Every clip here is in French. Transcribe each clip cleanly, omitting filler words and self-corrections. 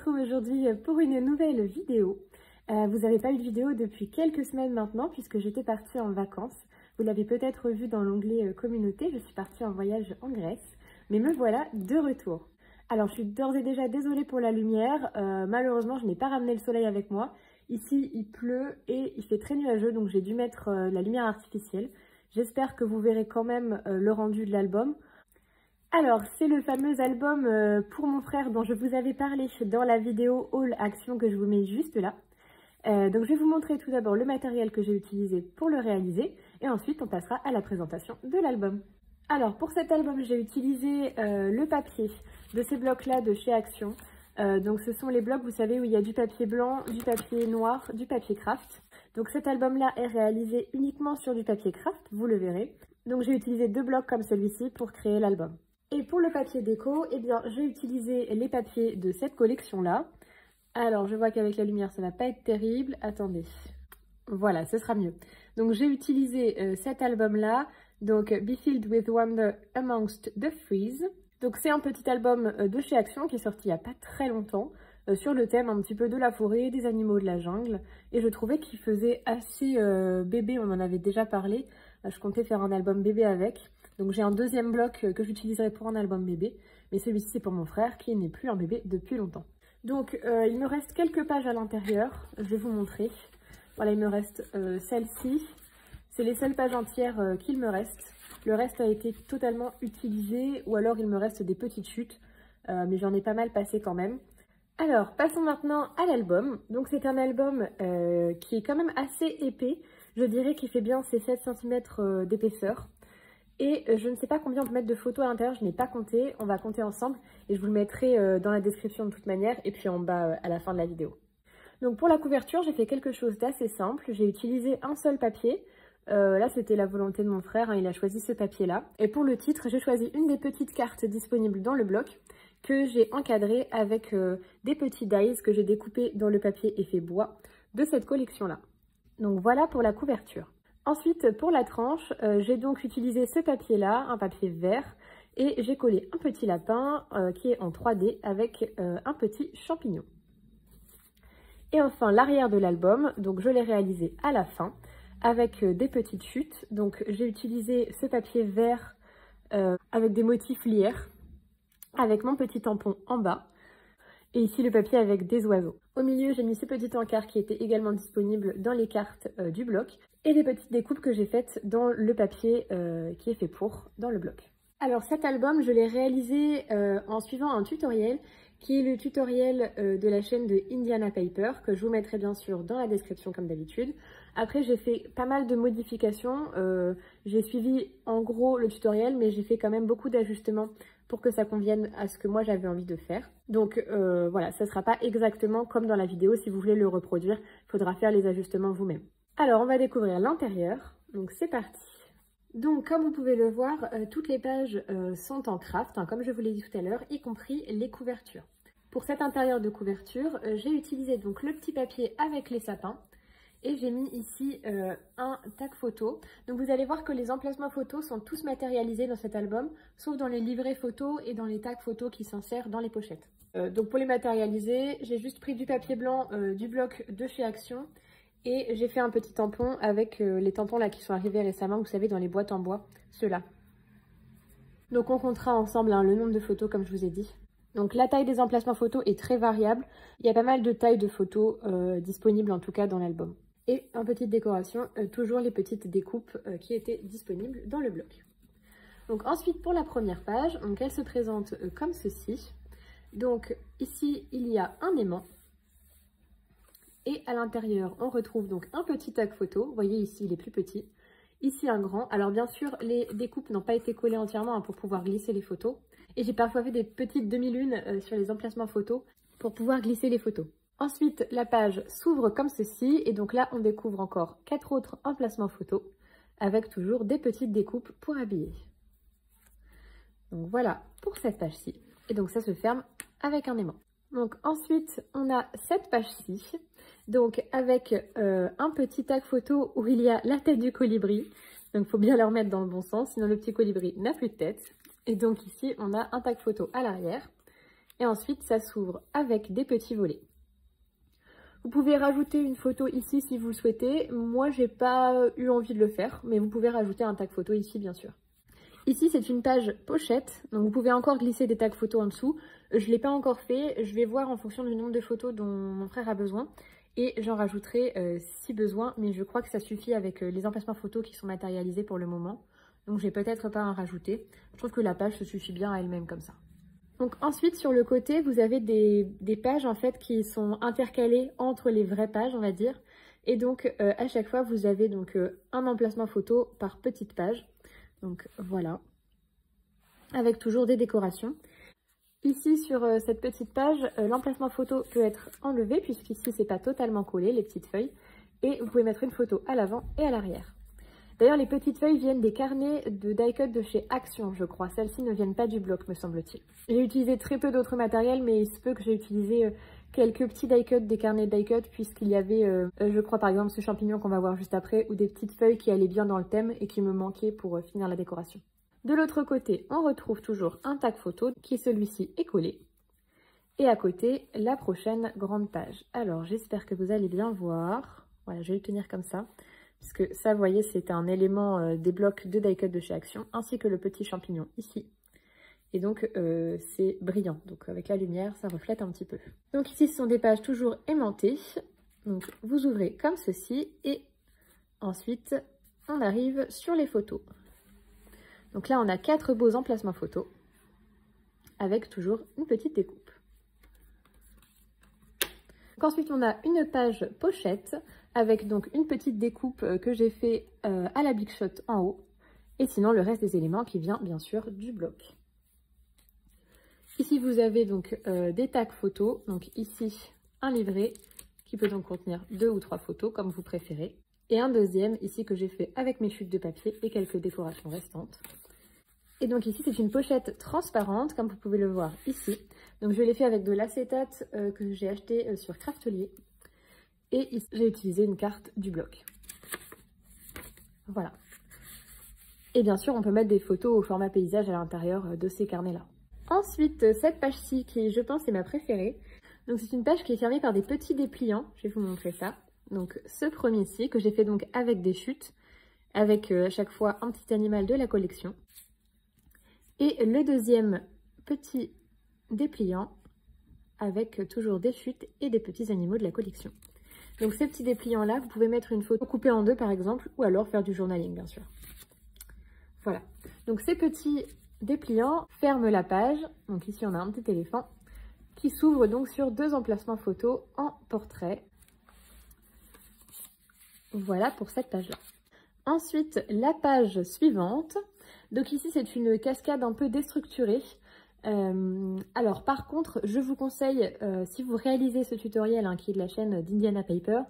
retrouve aujourd'hui pour une nouvelle vidéo. Vous n'avez pas eu de vidéo depuis quelques semaines maintenant puisque j'étais partie en vacances. Vous l'avez peut-être vu dans l'onglet communauté, je suis partie en voyage en Grèce, mais me voilà de retour. Alors je suis d'ores et déjà désolée pour la lumière, malheureusement je n'ai pas ramené le soleil avec moi. Ici il pleut et il fait très nuageux donc j'ai dû mettre la lumière artificielle. J'espère que vous verrez quand même le rendu de l'album. Alors, c'est le fameux album pour mon frère dont je vous avais parlé dans la vidéo Haul Action que je vous mets juste là. Donc je vais vous montrer tout d'abord le matériel que j'ai utilisé pour le réaliser et ensuite on passera à la présentation de l'album. Alors pour cet album j'ai utilisé le papier de ces blocs là de chez Action. Donc ce sont les blocs, vous savez, où il y a du papier blanc, du papier noir, du papier craft. Donc cet album là est réalisé uniquement sur du papier craft, vous le verrez. Donc j'ai utilisé deux blocs comme celui-ci pour créer l'album. Et pour le papier déco, eh bien, j'ai utilisé les papiers de cette collection-là. Alors, je vois qu'avec la lumière, ça va pas être terrible. Attendez. Voilà, ce sera mieux. Donc, j'ai utilisé cet album-là. Donc, Be Filled with Wonder Amongst the Trees. Donc, c'est un petit album de chez Action qui est sorti il n'y a pas très longtemps. Sur le thème un petit peu de la forêt, des animaux de la jungle. Et je trouvais qu'il faisait assez bébé, on en avait déjà parlé. Je comptais faire un album bébé avec. Donc j'ai un deuxième bloc que j'utiliserai pour un album bébé. Mais celui-ci c'est pour mon frère qui n'est plus un bébé depuis longtemps. Donc il me reste quelques pages à l'intérieur. Je vais vous montrer. Voilà, il me reste celle-ci. C'est les seules pages entières qu'il me reste. Le reste a été totalement utilisé ou alors il me reste des petites chutes. Mais j'en ai pas mal passé quand même. Alors, passons maintenant à l'album. Donc c'est un album qui est quand même assez épais. Je dirais qu'il fait bien ses 7 cm d'épaisseur. Et je ne sais pas combien on peut mettre de photos à l'intérieur, je n'ai pas compté. On va compter ensemble et je vous le mettrai dans la description de toute manière et puis en bas à la fin de la vidéo. Donc pour la couverture, j'ai fait quelque chose d'assez simple. J'ai utilisé un seul papier. Là, c'était la volonté de mon frère, hein, il a choisi ce papier-là. Et pour le titre, j'ai choisi une des petites cartes disponibles dans le bloc que j'ai encadré avec des petits dies que j'ai découpés dans le papier effet bois de cette collection-là. Donc voilà pour la couverture. Ensuite, pour la tranche, j'ai donc utilisé ce papier-là, un papier vert, et j'ai collé un petit lapin qui est en 3D avec un petit champignon. Et enfin, l'arrière de l'album, donc je l'ai réalisé à la fin, avec des petites chutes. Donc j'ai utilisé ce papier vert avec des motifs lierre, avec mon petit tampon en bas. Et ici le papier avec des oiseaux. Au milieu, j'ai mis ce petit encart qui était également disponible dans les cartes du bloc. Et les petites découpes que j'ai faites dans le papier qui est fait pour, dans le bloc. Alors cet album, je l'ai réalisé en suivant un tutoriel qui est le tutoriel de la chaîne de Indiana Paper, que je vous mettrai bien sûr dans la description comme d'habitude. Après, j'ai fait pas mal de modifications. J'ai suivi en gros le tutoriel, mais j'ai fait quand même beaucoup d'ajustements pour que ça convienne à ce que moi j'avais envie de faire. Donc voilà, ça ne sera pas exactement comme dans la vidéo. Si vous voulez le reproduire, il faudra faire les ajustements vous-même. Alors, on va découvrir l'intérieur. Donc c'est parti. Donc comme vous pouvez le voir, toutes les pages sont en craft, hein, comme je vous l'ai dit tout à l'heure, y compris les couvertures. Pour cet intérieur de couverture, j'ai utilisé donc le petit papier avec les sapins. Et j'ai mis ici un tag photo. Donc vous allez voir que les emplacements photos sont tous matérialisés dans cet album, sauf dans les livrets photos et dans les tags photos qui s'insèrent dans les pochettes. Donc pour les matérialiser, j'ai juste pris du papier blanc du bloc de chez Action et j'ai fait un petit tampon avec les tampons là qui sont arrivés récemment, vous savez, dans les boîtes en bois, ceux-là. Donc on comptera ensemble hein, le nombre de photos comme je vous ai dit. Donc la taille des emplacements photos est très variable. Il y a pas mal de tailles de photos disponibles en tout cas dans l'album. Et en petite décoration, toujours les petites découpes qui étaient disponibles dans le bloc. Donc ensuite pour la première page, donc elle se présente comme ceci. Donc ici il y a un aimant. Et à l'intérieur on retrouve donc un petit tag photo. Vous voyez ici il est plus petit. Ici un grand. Alors bien sûr les découpes n'ont pas été collées entièrement hein, pour pouvoir glisser les photos. Et j'ai parfois fait des petites demi-lunes sur les emplacements photos pour pouvoir glisser les photos. Ensuite, la page s'ouvre comme ceci et donc là, on découvre encore 4 autres emplacements photos avec toujours des petites découpes pour habiller. Donc voilà pour cette page-ci. Et donc ça se ferme avec un aimant. Donc ensuite, on a cette page-ci, donc avec un petit tag photo où il y a la tête du colibri. Donc il faut bien le remettre dans le bon sens, sinon le petit colibri n'a plus de tête. Et donc ici, on a un tag photo à l'arrière Et ensuite, ça s'ouvre avec des petits volets. Vous pouvez rajouter une photo ici si vous le souhaitez. Moi, j'ai pas eu envie de le faire, mais vous pouvez rajouter un tag photo ici, bien sûr. Ici, c'est une page pochette, donc vous pouvez encore glisser des tags photos en dessous. Je ne l'ai pas encore fait, je vais voir en fonction du nombre de photos dont mon frère a besoin. Et j'en rajouterai si besoin, mais je crois que ça suffit avec les emplacements photos qui sont matérialisés pour le moment. Donc je vais peut-être pas en rajouter. Je trouve que la page se suffit bien à elle-même comme ça. Donc ensuite, sur le côté, vous avez des pages en fait qui sont intercalées entre les vraies pages, on va dire. Et donc à chaque fois, vous avez donc un emplacement photo par petite page. Donc voilà, avec toujours des décorations. Ici sur cette petite page, l'emplacement photo peut être enlevé puisqu'ici c'est pas totalement collé, les petites feuilles. Et vous pouvez mettre une photo à l'avant et à l'arrière. D'ailleurs, les petites feuilles viennent des carnets de die-cut de chez Action, je crois. Celles-ci ne viennent pas du bloc, me semble-t-il. J'ai utilisé très peu d'autres matériels, mais il se peut que j'ai utilisé quelques petits die-cut, des carnets de die-cut, puisqu'il y avait, je crois par exemple, ce champignon qu'on va voir juste après, ou des petites feuilles qui allaient bien dans le thème et qui me manquaient pour finir la décoration. De l'autre côté, on retrouve toujours un tag photo, qui celui-ci est collé. Et à côté, la prochaine grande page. Alors, j'espère que vous allez bien voir. Voilà, je vais le tenir comme ça. Parce que ça, vous voyez, c'est un élément des blocs de die-cut de chez Action, ainsi que le petit champignon ici. Et donc, c'est brillant. Donc, avec la lumière, ça reflète un petit peu. Donc ici, ce sont des pages toujours aimantées. Donc, vous ouvrez comme ceci. Et ensuite, on arrive sur les photos. Donc là, on a 4 beaux emplacements photos, avec toujours une petite découpe. Donc ensuite, on a une page pochette, avec donc une petite découpe que j'ai fait à la Big Shot en haut. Et sinon, le reste des éléments qui vient bien sûr du bloc. Ici, vous avez donc des tags photos. Donc ici, un livret qui peut donc contenir 2 ou 3 photos, comme vous préférez. Et un deuxième, ici, que j'ai fait avec mes chutes de papier et quelques décorations restantes. Et donc ici, c'est une pochette transparente, comme vous pouvez le voir ici. Donc je l'ai fait avec de l'acétate que j'ai acheté sur Craftelier. Et ici, j'ai utilisé une carte du bloc. Voilà. Et bien sûr, on peut mettre des photos au format paysage à l'intérieur de ces carnets-là. Ensuite, cette page-ci, qui je pense est ma préférée. Donc c'est une page qui est fermée par des petits dépliants. Je vais vous montrer ça. Donc ce premier-ci, que j'ai fait donc avec des chutes, avec à chaque fois un petit animal de la collection. Et le deuxième petit dépliant, avec toujours des chutes et des petits animaux de la collection. Donc ces petits dépliants-là, vous pouvez mettre une photo coupée en deux par exemple, ou alors faire du journaling bien sûr. Voilà. Donc ces petits dépliants ferment la page. Donc ici on a un petit éléphant qui s'ouvre donc sur 2 emplacements photos en portrait. Voilà pour cette page-là. Ensuite, la page suivante. Donc ici, c'est une cascade un peu déstructurée. Alors par contre, je vous conseille, si vous réalisez ce tutoriel hein, qui est de la chaîne d'Indiana Paper,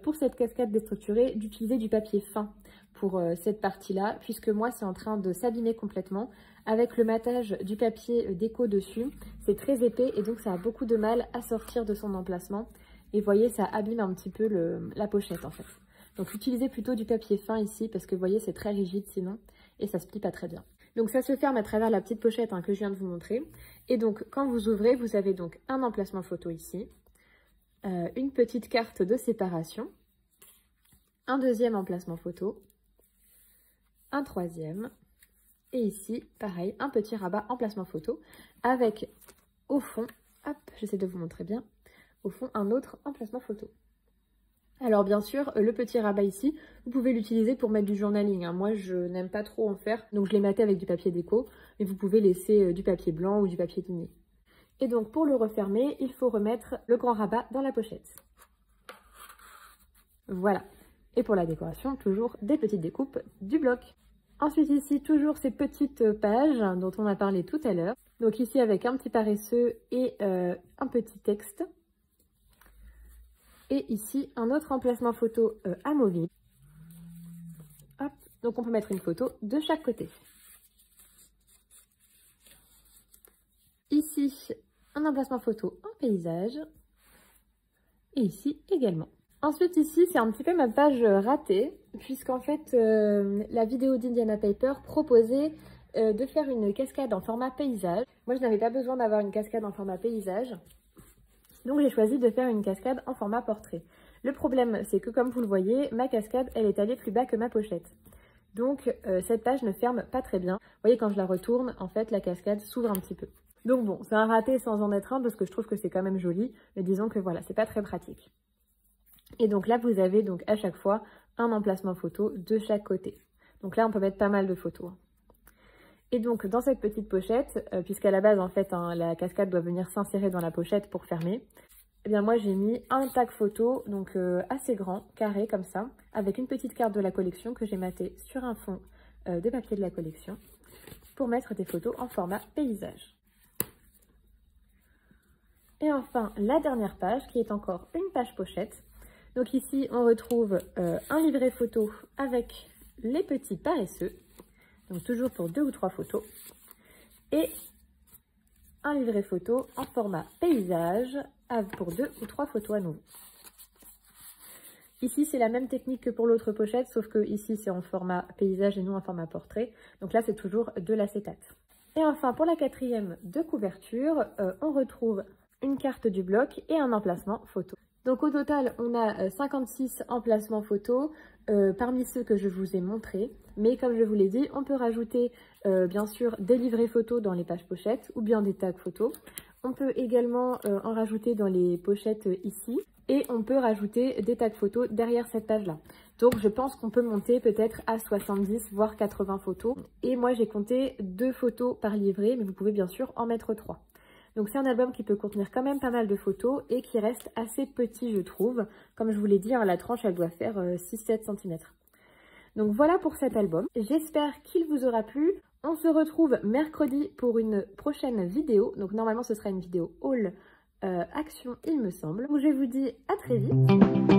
pour cette cascade déstructurée, d'utiliser du papier fin pour cette partie-là, puisque moi, c'est en train de s'abîmer complètement. Avec le matage du papier déco dessus, c'est très épais et donc ça a beaucoup de mal à sortir de son emplacement. Et vous voyez, ça abîme un petit peu la pochette en fait. Donc utilisez plutôt du papier fin ici, parce que vous voyez, c'est très rigide sinon, et ça se plie pas très bien. Donc ça se ferme à travers la petite pochette hein, que je viens de vous montrer. Et donc quand vous ouvrez, vous avez donc un emplacement photo ici, une petite carte de séparation, un deuxième emplacement photo, un troisième, et ici, pareil, un petit rabat emplacement photo, avec au fond, hop, j'essaie de vous montrer bien, au fond un autre emplacement photo. Alors bien sûr, le petit rabat ici, vous pouvez l'utiliser pour mettre du journaling. Hein. Moi, je n'aime pas trop en faire, donc je l'ai maté avec du papier déco. Mais vous pouvez laisser du papier blanc ou du papier ligné. Et donc pour le refermer, il faut remettre le grand rabat dans la pochette. Voilà. Et pour la décoration, toujours des petites découpes du bloc. Ensuite ici, toujours ces petites pages dont on a parlé tout à l'heure. Donc ici avec un petit paresseux et un petit texte. Et ici, un autre emplacement photo amovible. Hop. Donc on peut mettre une photo de chaque côté. Ici, un emplacement photo en paysage. Et ici également. Ensuite ici, c'est un petit peu ma page ratée, puisqu'en fait, la vidéo d'Indiana Paper proposait de faire une cascade en format paysage. Moi, je n'avais pas besoin d'avoir une cascade en format paysage, donc j'ai choisi de faire une cascade en format portrait. Le problème, c'est que comme vous le voyez, ma cascade, elle est allée plus bas que ma pochette. Donc cette page ne ferme pas très bien. Vous voyez, quand je la retourne, en fait, la cascade s'ouvre un petit peu. Donc bon, c'est un raté sans en être un parce que je trouve que c'est quand même joli, mais disons que voilà, c'est pas très pratique. Et donc là, vous avez donc à chaque fois un emplacement photo de chaque côté. Donc là, on peut mettre pas mal de photos. Et donc dans cette petite pochette, puisqu'à la base, en fait, hein, la cascade doit venir s'insérer dans la pochette pour fermer, eh bien moi j'ai mis un tag photo, donc assez grand, carré comme ça, avec une petite carte de la collection que j'ai matée sur un fond de papier de la collection pour mettre des photos en format paysage. Et enfin, la dernière page qui est encore une page pochette. Donc ici, on retrouve un livret photo avec les petits paresseux, donc toujours pour 2 ou 3 photos, et un livret photo en format paysage pour 2 ou 3 photos à nouveau. Ici, c'est la même technique que pour l'autre pochette, sauf que ici, c'est en format paysage et non en format portrait. Donc là, c'est toujours de l'acétate. Et enfin, pour la quatrième de couverture, on retrouve une carte du bloc et un emplacement photo. Donc au total, on a 56 emplacements photos parmi ceux que je vous ai montrés. Mais comme je vous l'ai dit, on peut rajouter bien sûr des livrets photos dans les pages pochettes ou bien des tags photos. On peut également en rajouter dans les pochettes ici. Et on peut rajouter des tags photos derrière cette page-là. Donc je pense qu'on peut monter peut-être à 70 voire 80 photos. Et moi j'ai compté 2 photos par livret, mais vous pouvez bien sûr en mettre 3. Donc c'est un album qui peut contenir quand même pas mal de photos et qui reste assez petit je trouve. Comme je vous l'ai dit, hein, la tranche elle doit faire 6-7 cm. Donc voilà pour cet album. J'espère qu'il vous aura plu. On se retrouve mercredi pour une prochaine vidéo. Donc normalement ce sera une vidéo haul action il me semble. Donc je vous dis à très vite.